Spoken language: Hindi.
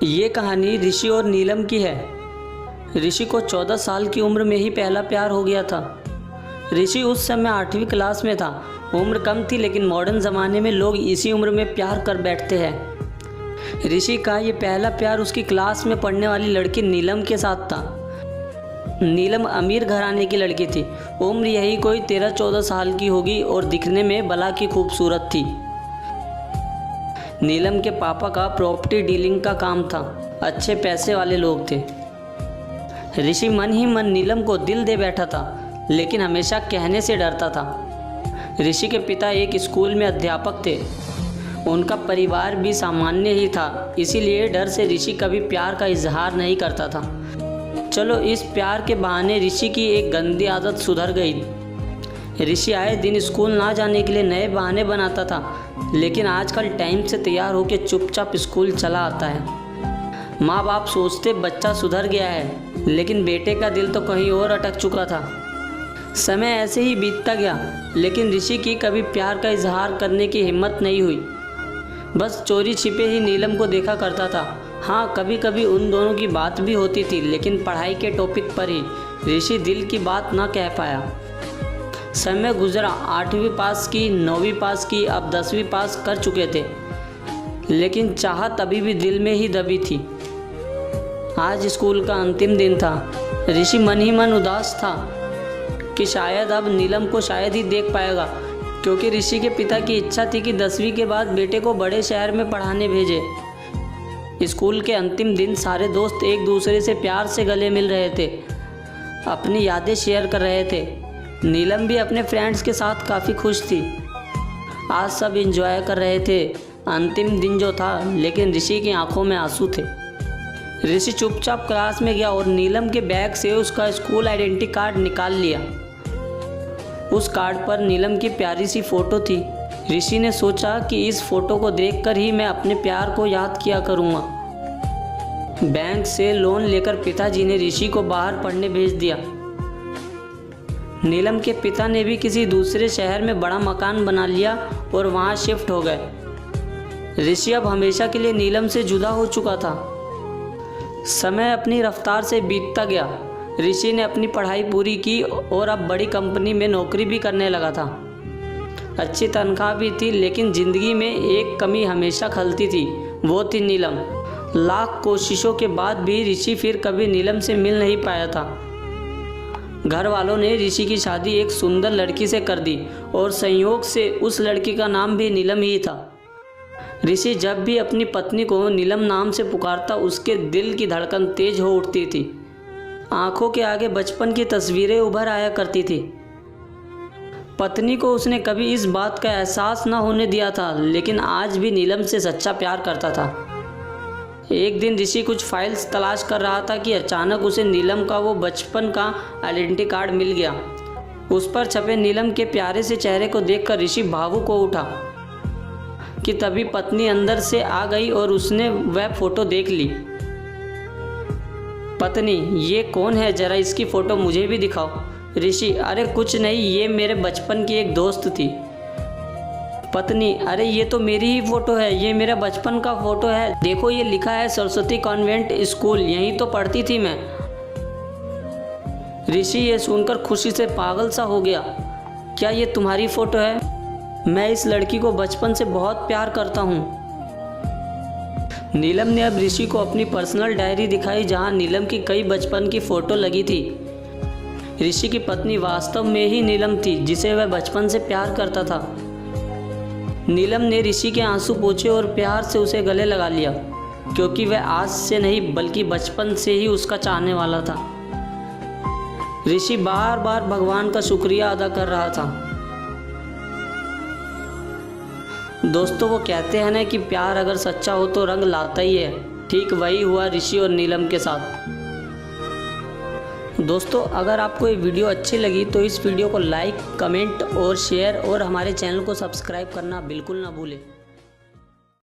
ये कहानी ऋषि और नीलम की है। ऋषि को 14 साल की उम्र में ही पहला प्यार हो गया था। ऋषि उस समय 8वीं क्लास में था। उम्र कम थी, लेकिन मॉडर्न ज़माने में लोग इसी उम्र में प्यार कर बैठते हैं। ऋषि का ये पहला प्यार उसकी क्लास में पढ़ने वाली लड़की नीलम के साथ था। नीलम अमीर घराने की लड़की थी। उम्र यही कोई 13-14 साल की होगी और दिखने में भला की खूबसूरत थी। नीलम के पापा का प्रॉपर्टी डीलिंग का काम था। अच्छे पैसे वाले लोग थे। ऋषि मन ही मन नीलम को दिल दे बैठा था, लेकिन हमेशा कहने से डरता था। ऋषि के पिता एक स्कूल में अध्यापक थे। उनका परिवार भी सामान्य ही था, इसीलिए डर से ऋषि कभी प्यार का इजहार नहीं करता था। चलो, इस प्यार के बहाने ऋषि की एक गंदी आदत सुधर गई। ऋषि आए दिन स्कूल ना जाने के लिए नए बहाने बनाता था, लेकिन आजकल टाइम से तैयार होकर चुपचाप स्कूल चला आता है। माँ बाप सोचते बच्चा सुधर गया है, लेकिन बेटे का दिल तो कहीं और अटक चुका था। समय ऐसे ही बीतता गया, लेकिन ऋषि की कभी प्यार का इजहार करने की हिम्मत नहीं हुई। बस चोरी छिपे ही नीलम को देखा करता था। हाँ, कभी कभी उन दोनों की बात भी होती थी, लेकिन पढ़ाई के टॉपिक पर ही ऋषि दिल की बात ना कह पाया। समय गुजरा, 8वीं पास की, 9वीं पास की, अब 10वीं पास कर चुके थे, लेकिन चाहत अभी भी दिल में ही दबी थी। आज स्कूल का अंतिम दिन था। ऋषि मन ही मन उदास था कि शायद अब नीलम को शायद ही देख पाएगा, क्योंकि ऋषि के पिता की इच्छा थी कि 10वीं के बाद बेटे को बड़े शहर में पढ़ाने भेजे। स्कूल के अंतिम दिन सारे दोस्त एक दूसरे से प्यार से गले मिल रहे थे, अपनी यादें शेयर कर रहे थे। नीलम भी अपने फ्रेंड्स के साथ काफ़ी खुश थी। आज सब एंजॉय कर रहे थे। अंतिम दिन जो था, लेकिन ऋषि की आंखों में आंसू थे। ऋषि चुपचाप क्लास में गया और नीलम के बैग से उसका स्कूल आइडेंटिटी कार्ड निकाल लिया। उस कार्ड पर नीलम की प्यारी सी फ़ोटो थी। ऋषि ने सोचा कि इस फ़ोटो को देखकर ही मैं अपने प्यार को याद किया करूँगा। बैंक से लोन लेकर पिताजी ने ऋषि को बाहर पढ़ने भेज दिया। नीलम के पिता ने भी किसी दूसरे शहर में बड़ा मकान बना लिया और वहाँ शिफ्ट हो गए। ऋषि अब हमेशा के लिए नीलम से जुदा हो चुका था। समय अपनी रफ्तार से बीतता गया। ऋषि ने अपनी पढ़ाई पूरी की और अब बड़ी कंपनी में नौकरी भी करने लगा था। अच्छी तनख्वाह भी थी, लेकिन ज़िंदगी में एक कमी हमेशा खलती थी, वो थी नीलम। लाख कोशिशों के बाद भी ऋषि फिर कभी नीलम से मिल नहीं पाया था। घर वालों ने ऋषि की शादी एक सुंदर लड़की से कर दी और संयोग से उस लड़की का नाम भी नीलम ही था। ऋषि जब भी अपनी पत्नी को नीलम नाम से पुकारता, उसके दिल की धड़कन तेज हो उठती थी। आंखों के आगे बचपन की तस्वीरें उभर आया करती थी। पत्नी को उसने कभी इस बात का एहसास न होने दिया था, लेकिन आज भी नीलम से सच्चा प्यार करता था। एक दिन ऋषि कुछ फाइल्स तलाश कर रहा था कि अचानक उसे नीलम का वो बचपन का आइडेंटिटी कार्ड मिल गया। उस पर छपे नीलम के प्यारे से चेहरे को देखकर ऋषि भावुक हो उठा कि तभी पत्नी अंदर से आ गई और उसने वह फ़ोटो देख ली। पत्नी, ये कौन है? ज़रा इसकी फ़ोटो मुझे भी दिखाओ। ऋषि, अरे कुछ नहीं, ये मेरे बचपन की एक दोस्त थी। पत्नी, अरे ये तो मेरी ही फ़ोटो है, ये मेरा बचपन का फ़ोटो है। देखो, ये लिखा है सरस्वती कॉन्वेंट स्कूल, यहीं तो पढ़ती थी मैं। ऋषि ये सुनकर खुशी से पागल सा हो गया। क्या ये तुम्हारी फ़ोटो है? मैं इस लड़की को बचपन से बहुत प्यार करता हूँ। नीलम ने अब ऋषि को अपनी पर्सनल डायरी दिखाई, जहाँ नीलम की कई बचपन की फ़ोटो लगी थी। ऋषि की पत्नी वास्तव में ही नीलम थी, जिसे वह बचपन से प्यार करता था। नीलम ने ऋषि के आंसू पोंछे और प्यार से उसे गले लगा लिया, क्योंकि वह आज से नहीं बल्कि बचपन से ही उसका चाहने वाला था। ऋषि बार बार भगवान का शुक्रिया अदा कर रहा था। दोस्तों, वो कहते हैं ना कि प्यार अगर सच्चा हो तो रंग लाता ही है। ठीक वही हुआ ऋषि और नीलम के साथ। दोस्तों, अगर आपको ये वीडियो अच्छी लगी तो इस वीडियो को लाइक, कमेंट और शेयर और हमारे चैनल को सब्सक्राइब करना बिल्कुल ना भूलें।